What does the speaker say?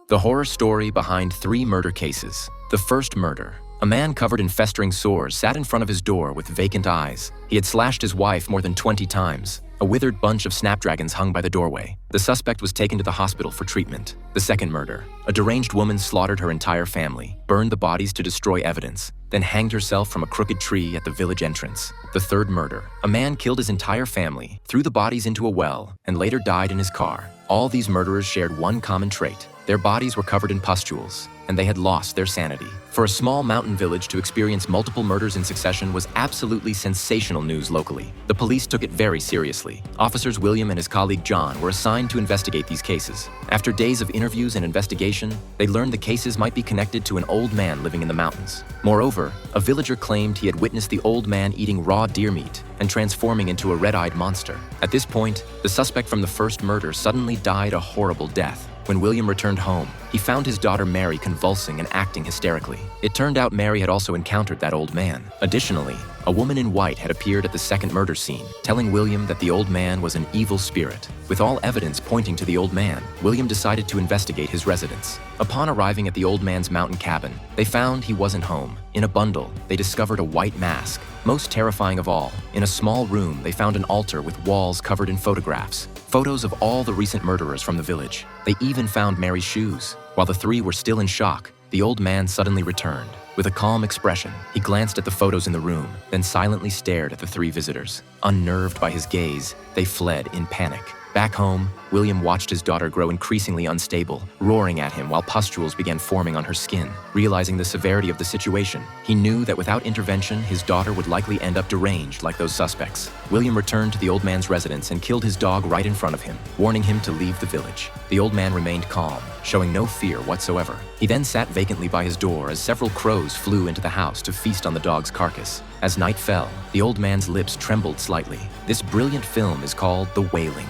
The horror story behind 3 murder cases. The first murder. A man covered in festering sores sat in front of his door with vacant eyes. He had slashed his wife more than 20 times. A withered bunch of snapdragons hung by the doorway. The suspect was taken to the hospital for treatment. The second murder. A deranged woman slaughtered her entire family, burned the bodies to destroy evidence, then hanged herself from a crooked tree at the village entrance. The third murder. A man killed his entire family, threw the bodies into a well, and later died in his car. All these murderers shared one common trait. Their bodies were covered in pustules, and they had lost their sanity. For a small mountain village to experience multiple murders in succession was absolutely sensational news locally. The police took it very seriously. Officers William and his colleague John were assigned to investigate these cases. After days of interviews and investigation, they learned the cases might be connected to an old man living in the mountains. Moreover, a villager claimed he had witnessed the old man eating raw deer meat and transforming into a red-eyed monster. At this point, the suspect from the first murder suddenly died a horrible death. When William returned home, he found his daughter Mary convulsing and acting hysterically. It turned out Mary had also encountered that old man. Additionally, a woman in white had appeared at the second murder scene, telling William that the old man was an evil spirit. With all evidence pointing to the old man, William decided to investigate his residence. Upon arriving at the old man's mountain cabin, they found he wasn't home. In a bundle, they discovered a white mask. Most terrifying of all, in a small room, they found an altar with walls covered in photographs. Photos of all the recent murderers from the village. They even found Mary's shoes. While the 3 were still in shock, the old man suddenly returned. With a calm expression, he glanced at the photos in the room, then silently stared at the 3 visitors. Unnerved by his gaze, they fled in panic. Back home, William watched his daughter grow increasingly unstable, roaring at him while pustules began forming on her skin. Realizing the severity of the situation, he knew that without intervention, his daughter would likely end up deranged like those suspects. William returned to the old man's residence and killed his dog right in front of him, warning him to leave the village. The old man remained calm, showing no fear whatsoever. He then sat vacantly by his door as several crows flew into the house to feast on the dog's carcass. As night fell, the old man's lips trembled slightly. This brilliant film is called The Wailing.